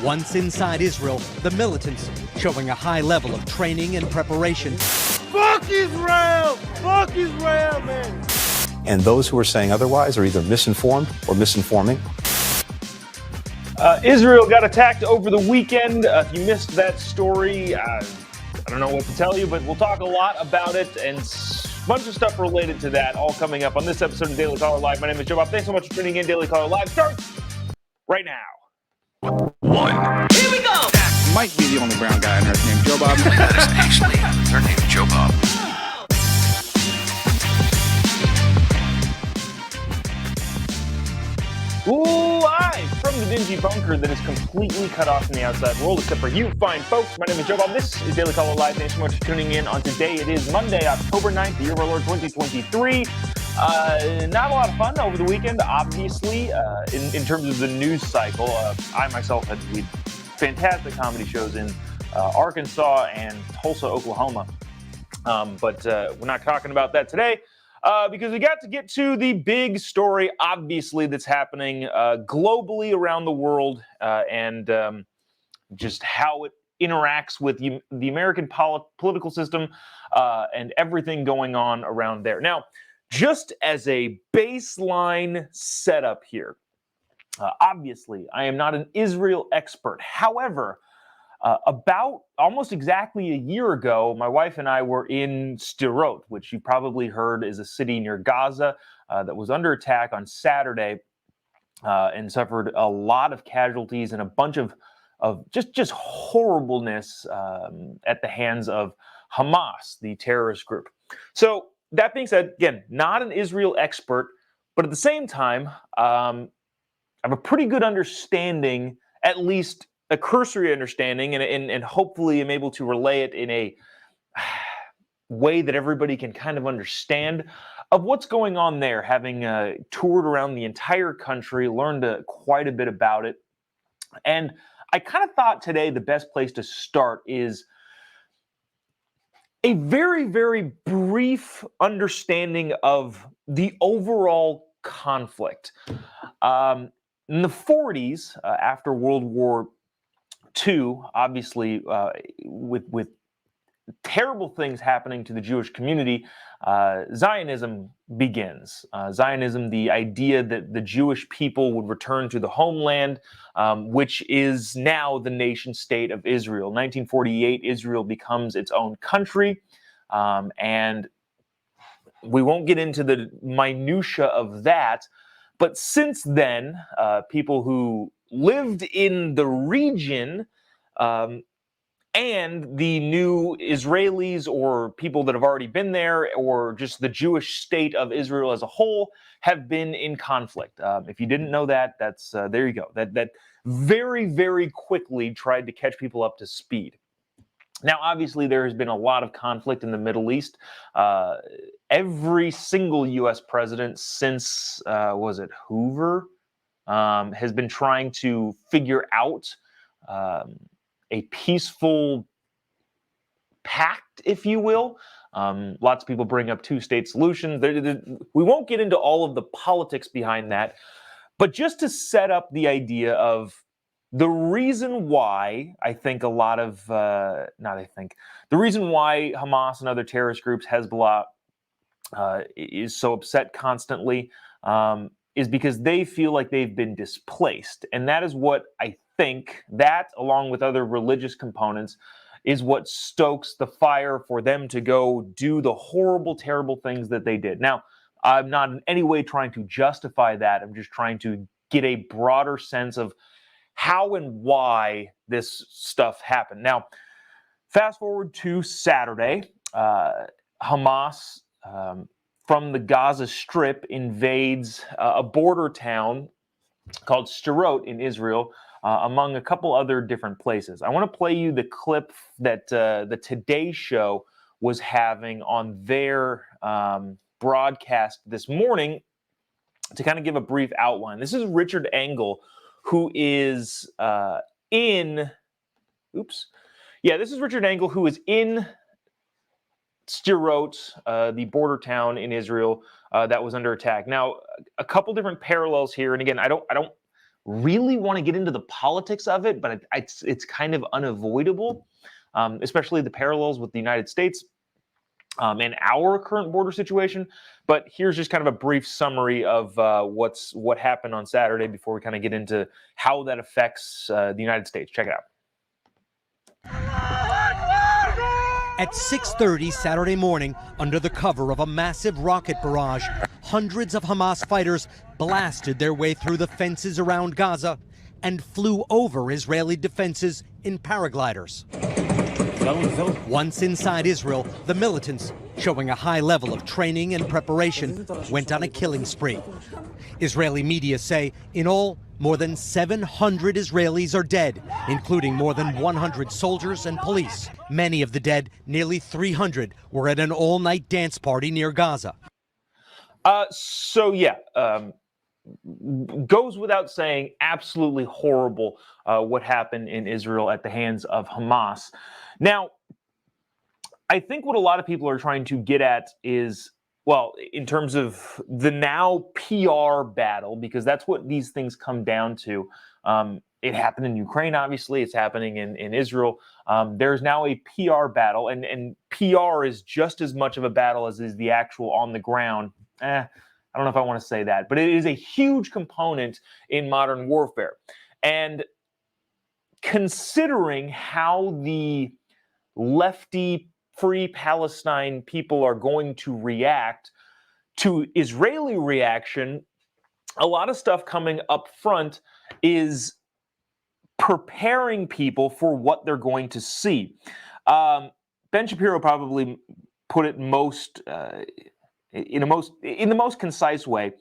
Once inside Israel, the militants showing a high level of training and preparation. Fuck Israel! Fuck Israel, man! And those who are saying otherwise are either misinformed or misinforming. Israel got attacked over the weekend. If you missed that story, I don't know what to tell you, but we'll talk a lot about it and a bunch of stuff related to that all coming up on this episode of Daily Caller Live. My name is Jobob. Thanks so much for tuning in. Daily Caller Live starts right now. Here we go! That might be the only brown guy on earth named Jobob. That is actually their name, Jobob. Live from the dingy bunker that is completely cut off from the outside world, except for you fine folks. My name is Jobob. This is Daily Caller Live. Thanks so much for tuning in on today. It is Monday, October 9th, the year of our Lord 2023. Not a lot of fun over the weekend, obviously, in terms of the news cycle. I myself had fantastic comedy shows in Arkansas and Tulsa, Oklahoma. But we're not talking about that today. Because we got to get to the big story, obviously, that's happening globally around the world and just how it interacts with the American political system and everything going on around there. Now, just as a baseline setup here, obviously, I am not an Israel expert. However, about almost exactly a year ago, my wife and I were in Sderot, which you probably heard is a city near Gaza that was under attack on Saturday and suffered a lot of casualties and a bunch of just horribleness at the hands of Hamas, the terrorist group. So that being said, again, not an Israel expert, but at the same time, I have a pretty good understanding, at least a cursory understanding, and hopefully I'm able to relay it in a way that everybody can kind of understand of what's going on there, having toured around the entire country, learned quite a bit about it. And I kind of thought today the best place to start is a very, very brief understanding of the overall conflict. In the 40s, after World War II, obviously, with terrible things happening to the Jewish community, Zionism begins. Zionism, the idea that the Jewish people would return to the homeland, which is now the nation state of Israel. 1948, Israel becomes its own country, and we won't get into the minutia of that, but since then, people who lived in the region and the new Israelis or people that have already been there or just the Jewish state of Israel as a whole have been in conflict. If you didn't know that, that's there you go. That very, very quickly tried to catch people up to speed. Now, obviously, there has been a lot of conflict in the Middle East. Every single U.S. president since, was it Hoover, has been trying to figure out a peaceful pact, if you will. Lots of people bring up two-state solutions. We won't get into all of the politics behind that, but just to set up the idea of the reason why I think a lot of, the reason why Hamas and other terrorist groups, Hezbollah, is so upset constantly is because they feel like they've been displaced. And that is what I think, that along with other religious components, is what stokes the fire for them to go do the horrible, terrible things that they did. Now, I'm not in any way trying to justify that. I'm just trying to get a broader sense of how and why this stuff happened. Now, fast forward to Saturday, Hamas from the Gaza Strip invades a border town called Sderot in Israel, among a couple other different places. I want to play you the clip that the Today Show was having on their broadcast this morning to kind of give a brief outline. This is Richard Engel, who is this is Richard Engel, who is in Sderot, the border town in Israel that was under attack. Now, a couple different parallels here, and again, I don't really want to get into the politics of it, but it's kind of unavoidable, especially the parallels with the United States and our current border situation. But here's just kind of a brief summary of what happened on Saturday before we kind of get into how that affects the United States. Check it out. At 6:30 Saturday morning, under the cover of a massive rocket barrage, hundreds of Hamas fighters blasted their way through the fences around Gaza and flew over Israeli defenses in paragliders. Once inside Israel, the militants, showing a high level of training and preparation, went on a killing spree. Israeli media say, in all, more than 700 Israelis are dead, including more than 100 soldiers and police. Many of the dead, nearly 300, were at an all-night dance party near Gaza. Goes without saying, absolutely horrible what happened in Israel at the hands of Hamas. Now, I think what a lot of people are trying to get at is, well, in terms of the now PR battle, because that's what these things come down to. It happened in Ukraine, obviously. It's happening in Israel. There's now a PR battle, and PR is just as much of a battle as is the actual on the ground. I don't know if I want to say that, but it is a huge component in modern warfare. And considering how the lefty Free Palestine people are going to react to Israeli reaction, a lot of stuff coming up front is preparing people for what they're going to see. Ben Shapiro probably put it most in the most concise way.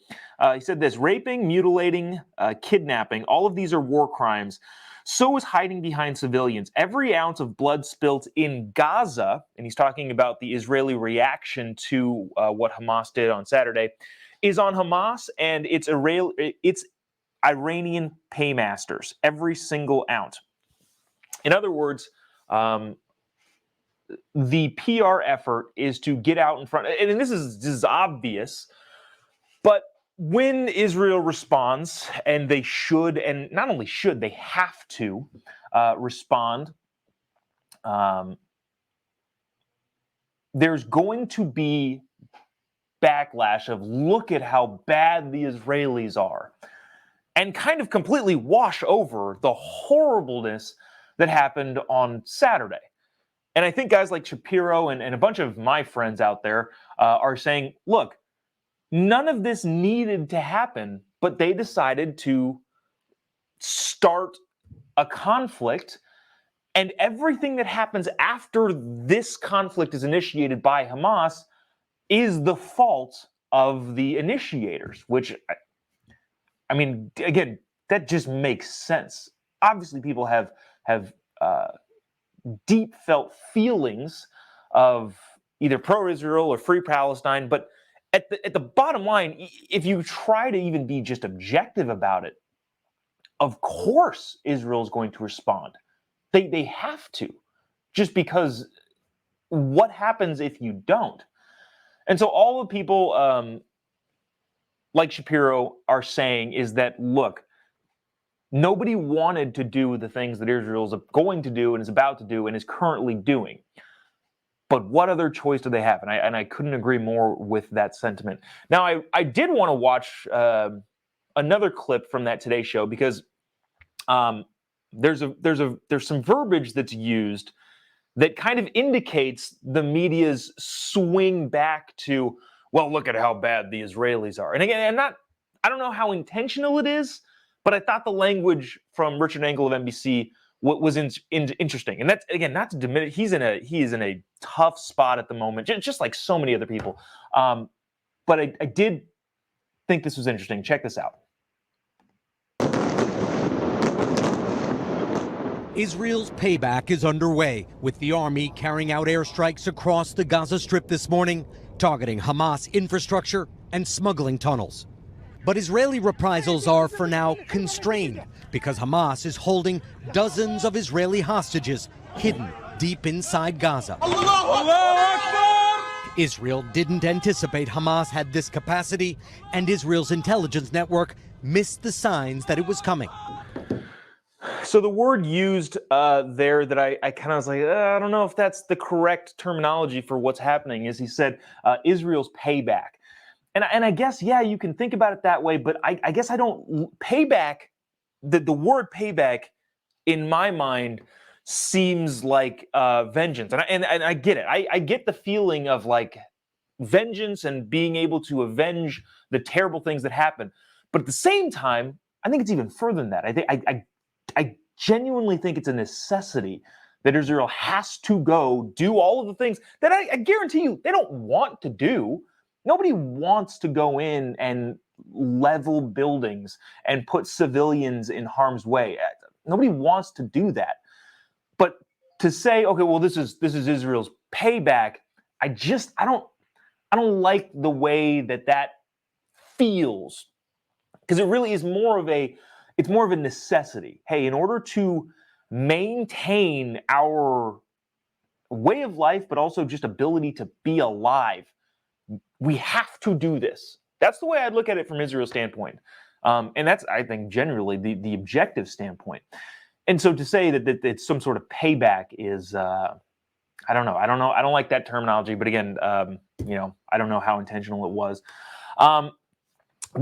He said this: raping, mutilating, kidnapping, all of these are war crimes. So is hiding behind civilians. Every ounce of blood spilt in Gaza, and he's talking about the Israeli reaction to what Hamas did on Saturday, is on Hamas and its Iranian paymasters, every single ounce. In other words, the PR effort is to get out in front, and this is obvious, but when Israel responds, and they should, and not only should, they have to respond, there's going to be backlash of, look at how bad the Israelis are, and kind of completely wash over the horribleness that happened on Saturday. And I think guys like Shapiro and a bunch of my friends out there are saying, look, none of this needed to happen, but they decided to start a conflict, and everything that happens after this conflict is initiated by Hamas is the fault of the initiators, which, I mean, again, that just makes sense. Obviously, people have deep felt feelings of either pro-Israel or free Palestine, but at the bottom line, if you try to even be just objective about it, of course Israel is going to respond. They have to, just because what happens if you don't? And so all the people like Shapiro are saying is that, look, nobody wanted to do the things that Israel is going to do and is about to do and is currently doing. But what other choice do they have? And I couldn't agree more with that sentiment. Now, I did want to watch another clip from that Today Show, because there's some verbiage that's used that kind of indicates the media's swing back to, well, look at how bad the Israelis are. And again, I don't know how intentional it is, but I thought the language from Richard Engel of NBC was interesting. And that's, again, not to diminish, he is in a tough spot at the moment, just like so many other people. But I did think this was interesting. Check this out. Israel's payback is underway, with the army carrying out airstrikes across the Gaza Strip this morning, targeting Hamas infrastructure and smuggling tunnels. But Israeli reprisals are, for now, constrained because Hamas is holding dozens of Israeli hostages hidden deep inside Gaza. Israel didn't anticipate Hamas had this capacity, and Israel's intelligence network missed the signs that it was coming. So the word used there that I kind of was like, I don't know if that's the correct terminology for what's happening, is he said Israel's payback. And I guess, yeah, you can think about it that way, but I guess I don't, payback, the word payback in my mind seems like vengeance. And I get it. I get the feeling of like vengeance and being able to avenge the terrible things that happen. But at the same time, I think it's even further than that. I genuinely think it's a necessity that Israel has to go do all of the things that I guarantee you they don't want to do. Nobody wants to go in and level buildings and put civilians in harm's way. Nobody wants to do that. But to say, okay, well, this is Israel's payback, I don't like the way that feels, because it really is more of a necessity. Hey, in order to maintain our way of life, but also just ability to be alive, we have to do this. That's the way I'd look at it from Israel's standpoint. And that's, I think, generally the objective standpoint. And so to say that it's some sort of payback is, I don't know. I don't like that terminology. But again, I don't know how intentional it was. But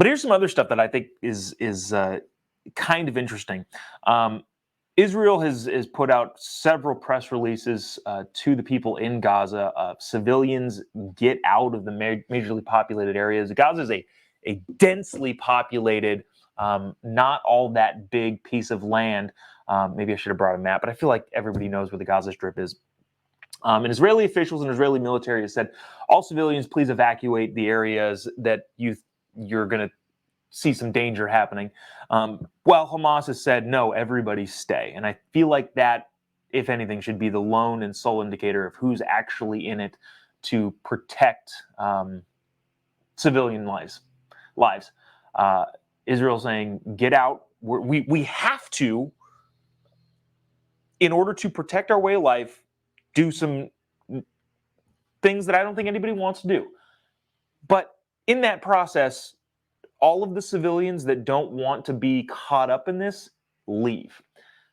here's some other stuff that I think is kind of interesting. Israel has put out several press releases to the people in Gaza. Civilians get out of the majorly populated areas. Gaza is a densely populated, not all that big piece of land. Maybe I should have brought a map, but I feel like everybody knows where the Gaza Strip is. And Israeli officials and Israeli military have said, all civilians, please evacuate the areas that you're going to see some danger happening. While Hamas has said, no, everybody stay. And I feel like that, if anything, should be the lone and sole indicator of who's actually in it to protect civilian lives. Israel saying, get out. We have to, in order to protect our way of life, do some things that I don't think anybody wants to do. But in that process, all of the civilians that don't want to be caught up in this leave.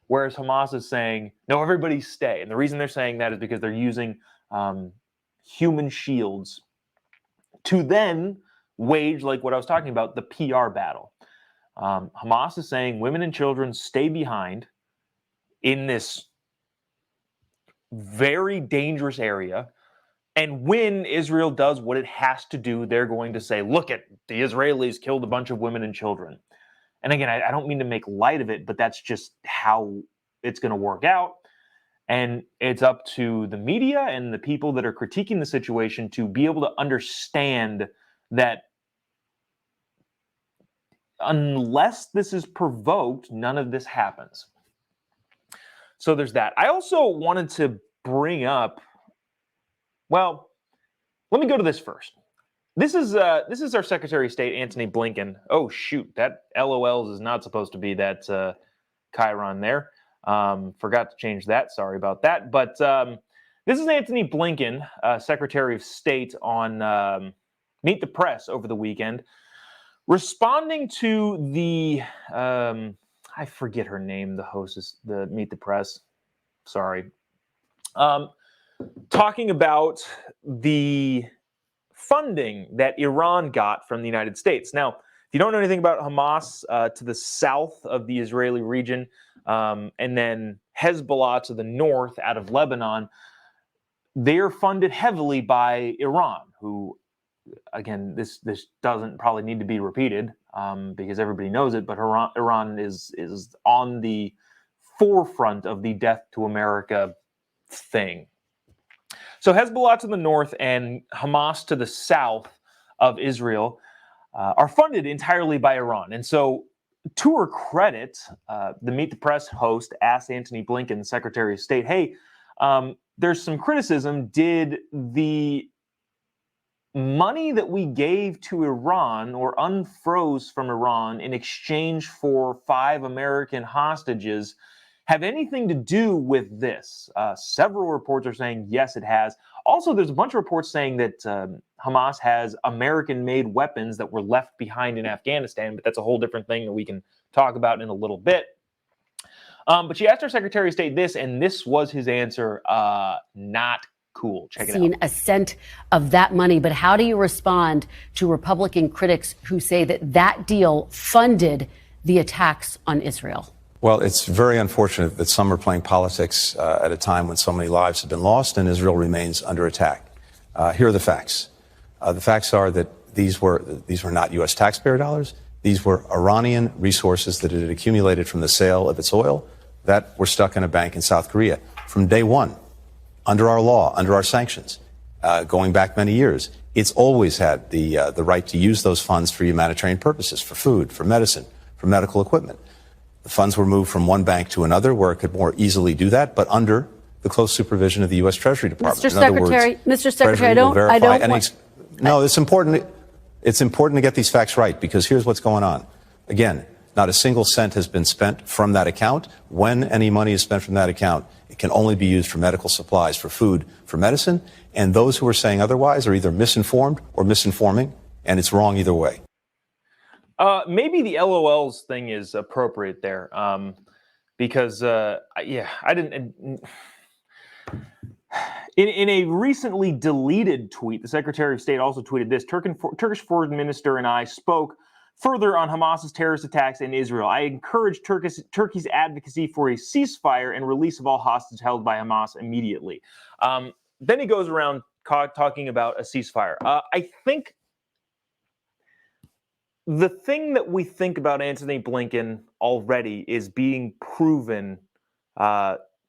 Whereas Hamas is saying, no, everybody stay. And the reason they're saying that is because they're using human shields to then wage, like what I was talking about, the PR battle. Hamas is saying women and children stay behind in this very dangerous area. And when Israel does what it has to do, they're going to say, look, at the Israelis killed a bunch of women and children. And again, I don't mean to make light of it, but that's just how it's going to work out. And it's up to the media and the people that are critiquing the situation to be able to understand that unless this is provoked, none of this happens. So there's that. I also wanted to bring up, well, let me go to this first. This is our Secretary of State, Antony Blinken. Oh, shoot, that LOLs is not supposed to be that Chiron there. Forgot to change that. Sorry about that. But this is Antony Blinken, Secretary of State, on Meet the Press over the weekend, responding to the, I forget her name, the hostess, the Meet the Press. Sorry. Talking about the funding that Iran got from the United States. Now, if you don't know anything about Hamas, to the south of the Israeli region, and then Hezbollah to the north out of Lebanon, they are funded heavily by Iran, who, again, this doesn't probably need to be repeated because everybody knows it, but Iran is on the forefront of the death to America thing. So Hezbollah to the north and Hamas to the south of Israel are funded entirely by Iran. And so, to her credit, the Meet the Press host asked Antony Blinken, Secretary of State, hey, there's some criticism. Did the money that we gave to Iran or unfroze from Iran in exchange for 5 American hostages, have anything to do with this? Several reports are saying yes, it has. Also, there's a bunch of reports saying that Hamas has American-made weapons that were left behind in Afghanistan, but that's a whole different thing that we can talk about in a little bit. But she asked our Secretary of State this, and this was his answer. Not cool. Check it out. Seen a cent of that money, but how do you respond to Republican critics who say that that deal funded the attacks on Israel? Well, it's very unfortunate that some are playing politics at a time when so many lives have been lost and Israel remains under attack. Here are the facts. The facts are that these were not U.S. taxpayer dollars. These were Iranian resources that had accumulated from the sale of its oil that were stuck in a bank in South Korea from day one, under our law, under our sanctions, going back many years. It's always had the right to use those funds for humanitarian purposes, for food, for medicine, for medical equipment. The funds were moved from one bank to another where it could more easily do that, but under the close supervision of the U.S. Treasury Department. Mr. Secretary, I don't want... No, it's important. It's important to get these facts right, because here's what's going on. Again, not a single cent has been spent from that account. When any money is spent from that account, it can only be used for medical supplies, for food, for medicine. And those who are saying otherwise are either misinformed or misinforming, and it's wrong either way. Maybe the LOLs thing is appropriate there, because I didn't. In a recently deleted tweet, the Secretary of State also tweeted this: Turkish foreign minister and I spoke further on Hamas's terrorist attacks in Israel. I encourage Turkey's advocacy for a ceasefire and release of all hostages held by Hamas immediately. Then he goes around talking about a ceasefire. I think the thing that we think about Antony Blinken already is being proven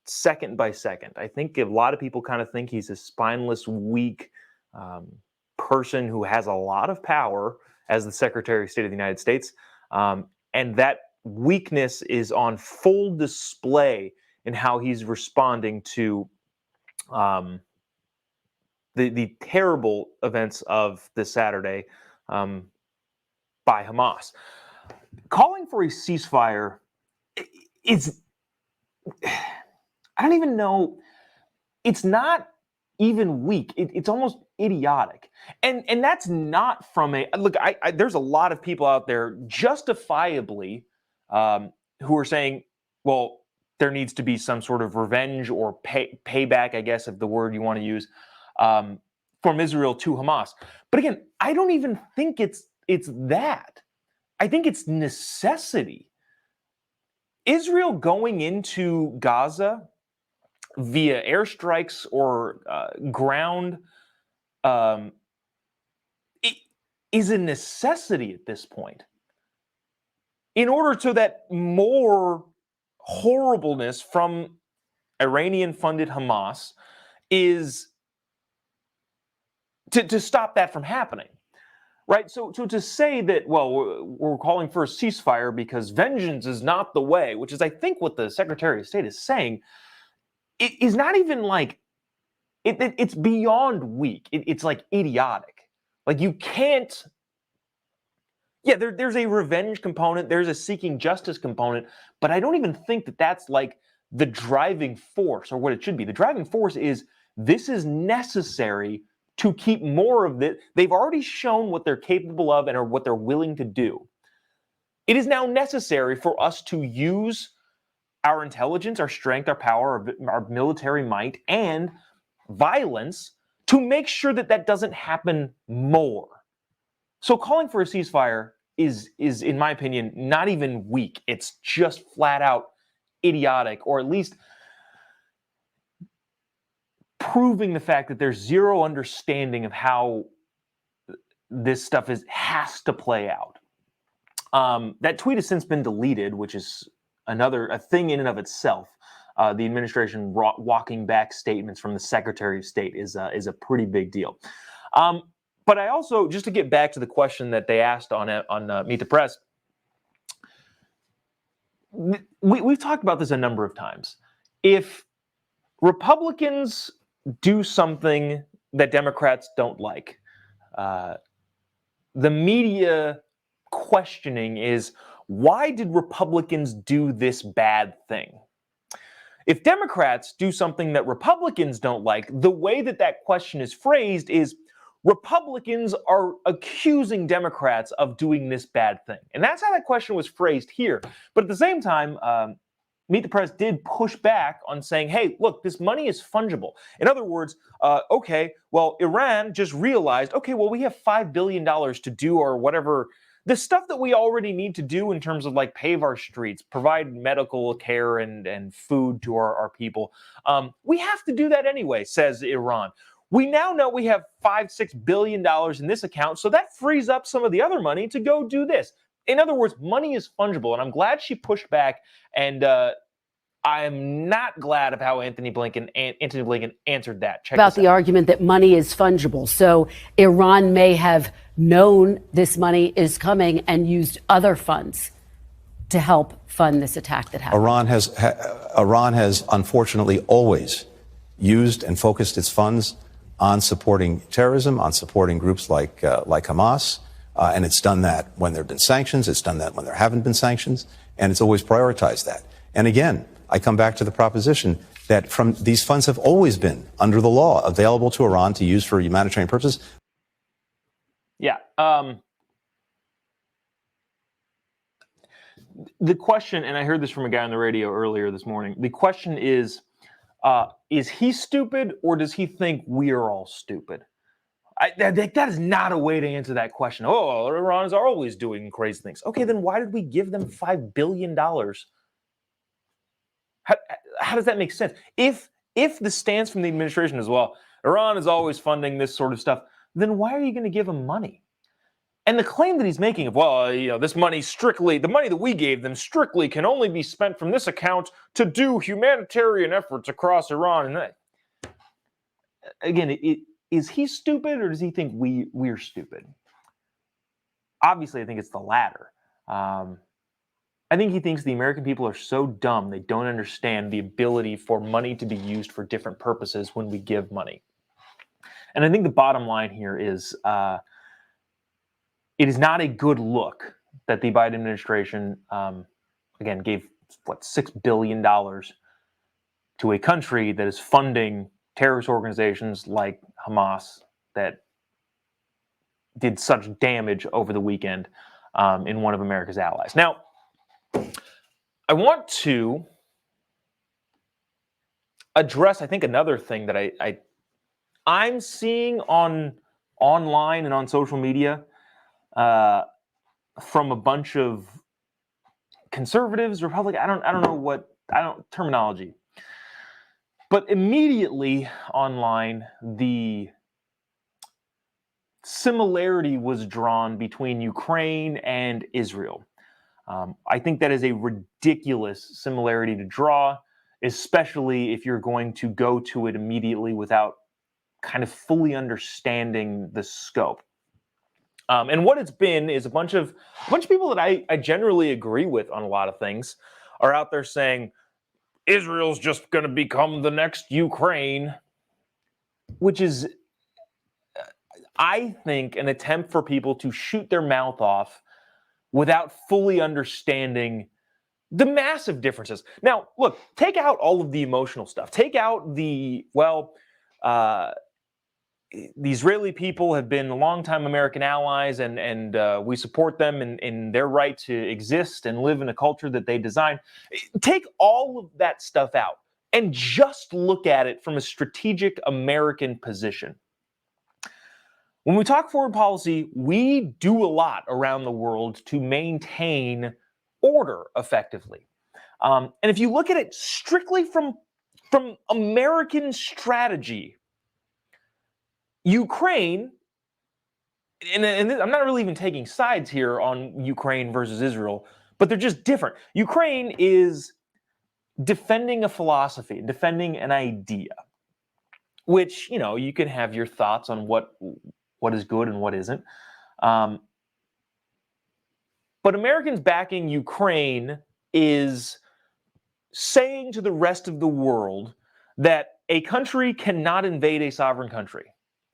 second by second. I think a lot of people kind of think he's a spineless, weak person who has a lot of power as the Secretary of State of the United States. And that weakness is on full display in how he's responding to the terrible events of this Saturday by Hamas. Calling for a ceasefire is, I don't even know, it's not even weak. It's almost idiotic. And that's not from a, look, there's a lot of people out there justifiably who are saying, well, there needs to be some sort of revenge or payback, I guess, if the word you want to use, from Israel to Hamas. But again, I don't even think it's that. I think it's necessity. Israel going into Gaza via airstrikes or ground it is a necessity at this point, in order so that more horribleness from Iranian-funded Hamas is to stop that from happening. Right, so to say that, well, we're calling for a ceasefire because vengeance is not the way, which is, I think, what the Secretary of State is saying, it is not even like, it's beyond weak. It's like idiotic. Like, you can't, there's a revenge component, there's a seeking justice component, but I don't even think that that's like the driving force or what it should be. The driving force is, this is necessary to keep more of it. They've already shown what they're capable of and or what they're willing to do. It is now necessary for us to use our intelligence, our strength, our power, our military might, and violence to make sure that that doesn't happen more. So calling for a ceasefire is, in my opinion, not even weak. It's just flat out idiotic, or at least proving the fact that there's zero understanding of how this stuff has to play out. That tweet has since been deleted, which is a thing in and of itself. The administration walking back statements from the Secretary of State is a pretty big deal. But I also, just to get back to the question that they asked on Meet the Press, we've talked about this a number of times. If Republicans do something that Democrats don't like, the media questioning is, why did Republicans do this bad thing? If Democrats do something that Republicans don't like, the way that that question is phrased is Republicans are accusing Democrats of doing this bad thing. And that's how that question was phrased here. But at the same time, Meet the Press did push back on saying, hey, look, this money is fungible. In other words, okay, well, Iran just realized, okay, well, we have $5 billion to do or whatever, the stuff that we already need to do in terms of like pave our streets, provide medical care and food to our people. We have to do that anyway, says Iran. We now know we have $5-6 billion in this account, so that frees up some of the other money to go do this. In other words, money is fungible, and I'm glad she pushed back, and I'm not glad of how Anthony Blinken answered that. Check about this the out. argument that money is fungible. So Iran may have known this money is coming and used other funds to help fund this attack that happened. Iran has unfortunately always used and focused its funds on supporting terrorism, on supporting groups like Hamas, and it's done that when there have been sanctions. It's done that when there haven't been sanctions, and it's always prioritized that. And again, I come back to the proposition that these funds have always been, under the law, available to Iran to use for humanitarian purposes. Yeah. The question, and I heard this from a guy on the radio earlier this morning, the question is he stupid or does he think we are all stupid? That is not a way to answer that question. Oh, Iran is always doing crazy things. Okay, then why did we give them $5 billion? How does that make sense? If the stance from the administration is, well, Iran is always funding this sort of stuff, then why are you going to give them money? And the claim that he's making of, well, this money strictly, the money that we gave them strictly can only be spent from this account to do humanitarian efforts across Iran. And that, again, is he stupid or does he think we're stupid? Obviously, I think it's the latter. I think he thinks the American people are so dumb they don't understand the ability for money to be used for different purposes when we give money. And I think the bottom line here is it is not a good look that the Biden administration, again, gave, $6 billion to a country that is funding terrorist organizations like Hamas that did such damage over the weekend in one of America's allies. Now, I want to address, I think, another thing that I'm seeing online and on social media from a bunch of conservatives, Republicans. I don't know terminology, but immediately online the similarity was drawn between Ukraine and Israel. I think that is a ridiculous similarity to draw, especially if you're going to go to it immediately without kind of fully understanding the scope. And what it's been is a bunch of people that I generally agree with on a lot of things are out there saying Israel's just going to become the next Ukraine, which is, I think, an attempt for people to shoot their mouth off without fully understanding the massive differences. Now, look, take out all of the emotional stuff. Take out the Israeli people have been longtime American allies, and we support them in their right to exist and live in a culture that they design. Take all of that stuff out and just look at it from a strategic American position. When we talk foreign policy, we do a lot around the world to maintain order effectively. And if you look at it strictly from American strategy, Ukraine, and I'm not really even taking sides here on Ukraine versus Israel, but they're just different. Ukraine is defending a philosophy, defending an idea, which, you can have your thoughts on what is good and what isn't. But Americans backing Ukraine is saying to the rest of the world that a country cannot invade a sovereign country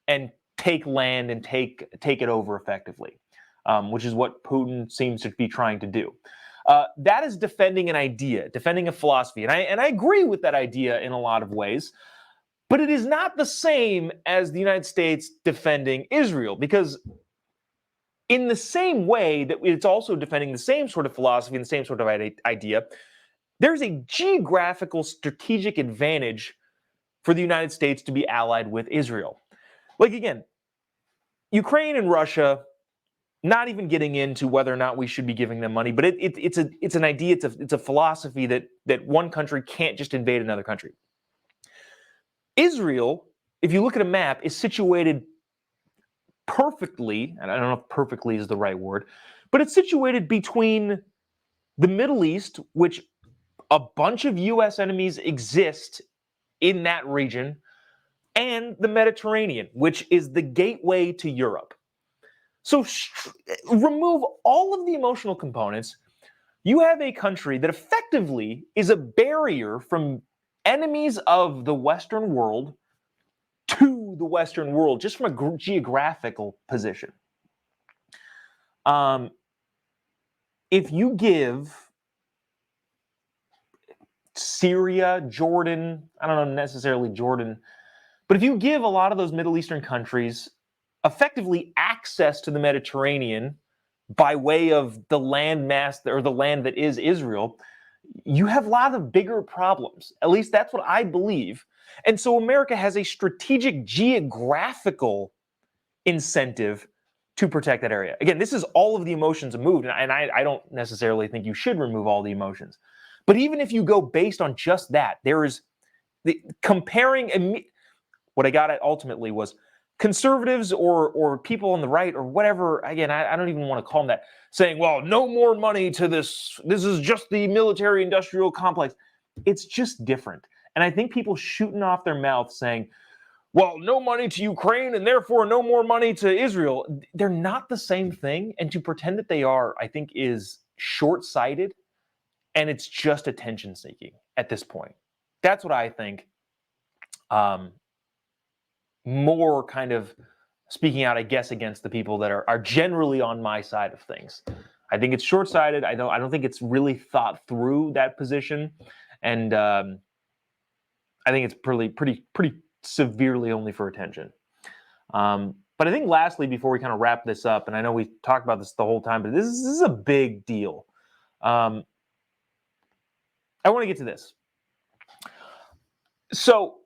and take land and take it over effectively, which is what Putin seems to be trying to do. That is defending an idea, defending a philosophy. And I agree with that idea in a lot of ways. But it is not the same as the United States defending Israel, because in the same way that it's also defending the same sort of philosophy and the same sort of idea, there's a geographical strategic advantage for the United States to be allied with Israel. Like, again, Ukraine and Russia, not even getting into whether or not we should be giving them money, but it's an idea, it's a philosophy that one country can't just invade another country. Israel, if you look at a map, is situated perfectly, and I don't know if perfectly is the right word, but it's situated between the Middle East, which a bunch of U.S. enemies exist in that region, and the Mediterranean, which is the gateway to Europe. So remove all of the emotional components. You have a country that effectively is a barrier from enemies of the Western world to the Western world, just from a geographical position. If you give Syria, Jordan, I don't know necessarily Jordan, but if you give a lot of those Middle Eastern countries effectively access to the Mediterranean by way of the land mass or the land that is Israel, you have a lot of bigger problems. At least that's what I believe. And so America has a strategic geographical incentive to protect that area. Again, this is all of the emotions moved, and I don't necessarily think you should remove all the emotions. But even if you go based on just that, there is comparing. What I got at ultimately was conservatives or people on the right or whatever. Again, I don't even want to call them that, saying, well, no more money to this. This is just the military-industrial complex. It's just different. And I think people shooting off their mouth saying, well, no money to Ukraine and therefore no more money to Israel. They're not the same thing. And to pretend that they are, I think, is short-sighted. And it's just attention-seeking at this point. That's what I think. More kind of speaking out, I guess, against the people that are generally on my side of things. I think it's short-sighted. I don't think it's really thought through that position. And I think it's pretty severely only for attention. But I think lastly, before we kind of wrap this up, and I know we talked about this the whole time, but this is a big deal. I want to get to this. So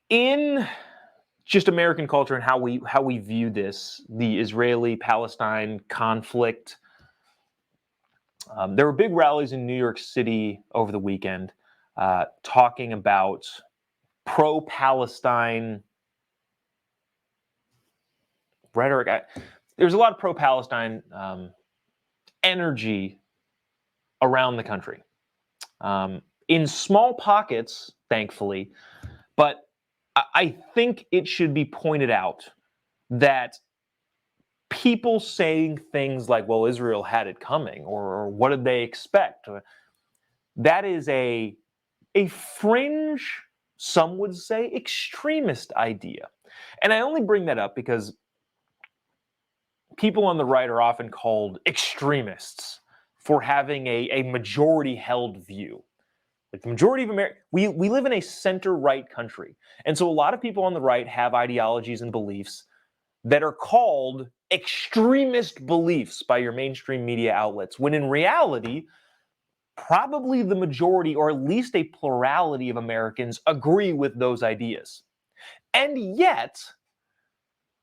in just American culture and how we view this, the Israeli-Palestine conflict, there were big rallies in New York City over the weekend talking about pro-Palestine rhetoric. There's a lot of pro-Palestine energy around the country. In small pockets, thankfully, but I think it should be pointed out that people saying things like, well, Israel had it coming, or what did they expect? That is a fringe, some would say, extremist idea. And I only bring that up because people on the right are often called extremists for having a majority-held view. Like the majority of America, we live in a center-right country. And so a lot of people on the right have ideologies and beliefs that are called extremist beliefs by your mainstream media outlets, when in reality, probably the majority, or at least a plurality of Americans, agree with those ideas. And yet,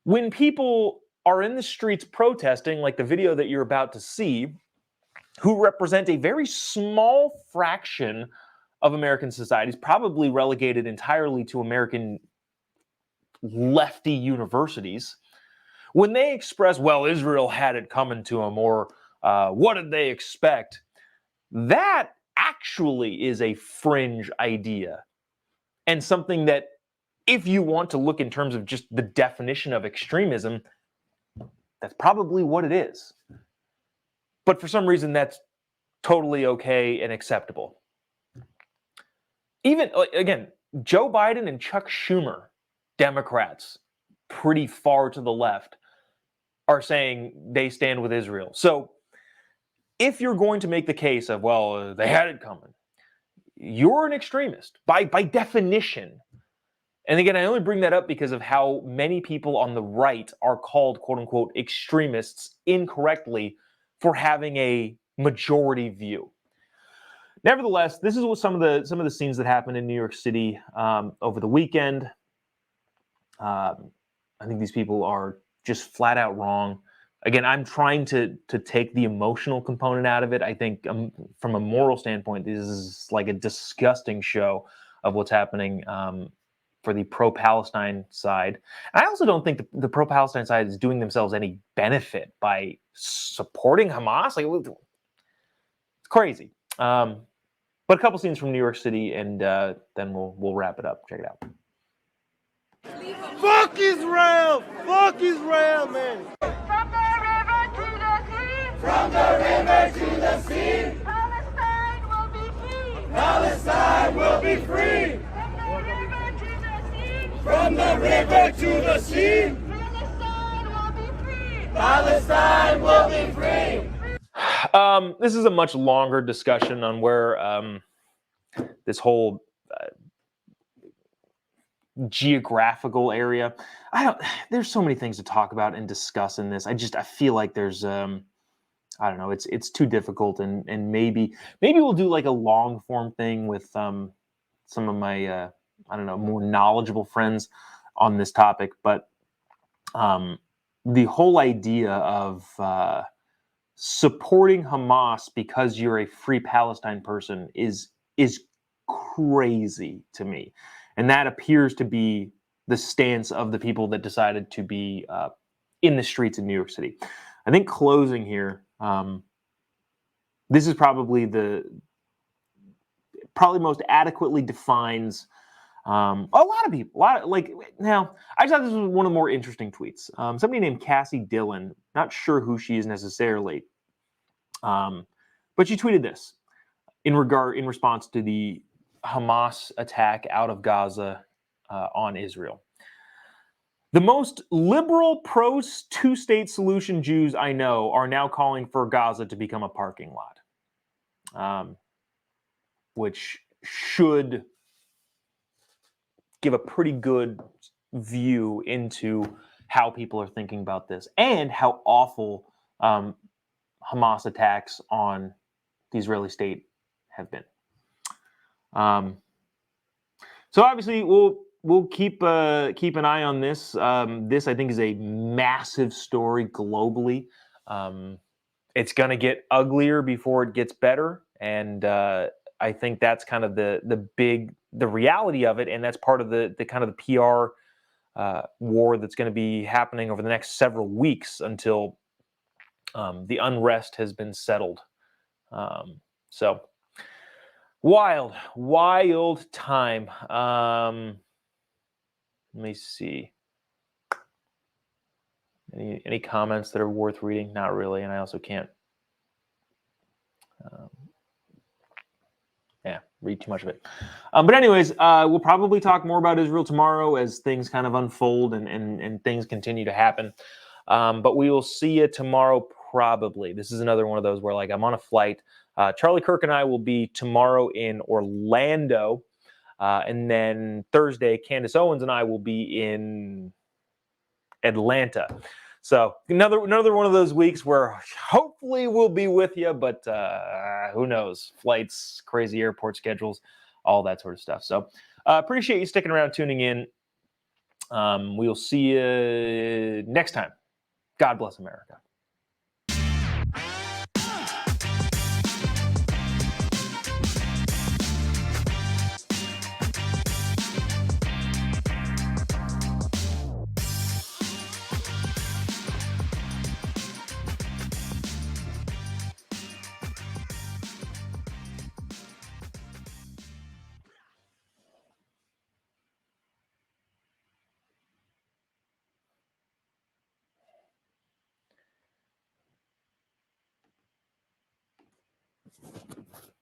when people are in the streets protesting, like the video that you're about to see, who represent a very small fraction of American societies, probably relegated entirely to American lefty universities, when they express, well, Israel had it coming to them, or what did they expect? That actually is a fringe idea, and something that, if you want to look in terms of just the definition of extremism, that's probably what it is. But for some reason, that's totally okay and acceptable. Even, again, Joe Biden and Chuck Schumer, Democrats, pretty far to the left, are saying they stand with Israel. So if you're going to make the case of, well, they had it coming, you're an extremist by definition. And again, I only bring that up because of how many people on the right are called, quote unquote, extremists incorrectly for having a majority view. Nevertheless, this is what some of the scenes that happened in New York City over the weekend. I think these people are just flat out wrong. Again, I'm trying to take the emotional component out of it. I think from a moral standpoint, this is like a disgusting show of what's happening for the pro-Palestine side. And I also don't think the pro-Palestine side is doing themselves any benefit by supporting Hamas. Like, it's crazy. But a couple scenes from New York City, and then we'll wrap it up. Check it out. Fuck Israel! Fuck Israel, man! From the river to the sea. From the river to the sea. Palestine will be free. Palestine will be free. From the river to the sea. From the river to the sea. Palestine will be free. Palestine will be free. This is a much longer discussion on where this whole geographical area. There's so many things to talk about and discuss in this. I feel like there's I don't know, it's too difficult, and maybe we'll do like a long form thing with some of my I don't know, more knowledgeable friends on this topic. But the whole idea of supporting Hamas because you're a free Palestine person is crazy to me. And that appears to be the stance of the people that decided to be in the streets in New York City. I think closing here, this is probably most adequately defines a lot of people. Now, I thought this was one of the more interesting tweets. Somebody named Cassie Dillon, not sure who she is necessarily, but she tweeted this in response to the Hamas attack out of Gaza on Israel. The most liberal pro-two-state solution Jews I know are now calling for Gaza to become a parking lot, which should give a pretty good view into how people are thinking about this and how awful Hamas attacks on the Israeli state have been. So obviously we'll keep an eye on this. This, I think, is a massive story globally. It's going to get uglier before it gets better, and I think that's kind of the reality of it, and that's part of the kind of the PR war that's going to be happening over the next several weeks until the unrest has been settled. So. Wild time. Let me see. Any comments that are worth reading? Not really, and I also can't read too much of it. But anyways, we'll probably talk more about Israel tomorrow as things kind of unfold and things continue to happen. But we will see you tomorrow probably. This is another one of those where, like, I'm on a flight. Charlie Kirk and I will be tomorrow in Orlando. And then Thursday, Candace Owens and I will be in Atlanta. So another one of those weeks where hopefully we'll be with you, but who knows? Flights, crazy airport schedules, all that sort of stuff. So appreciate you sticking around, tuning in. We'll see you next time. God bless America.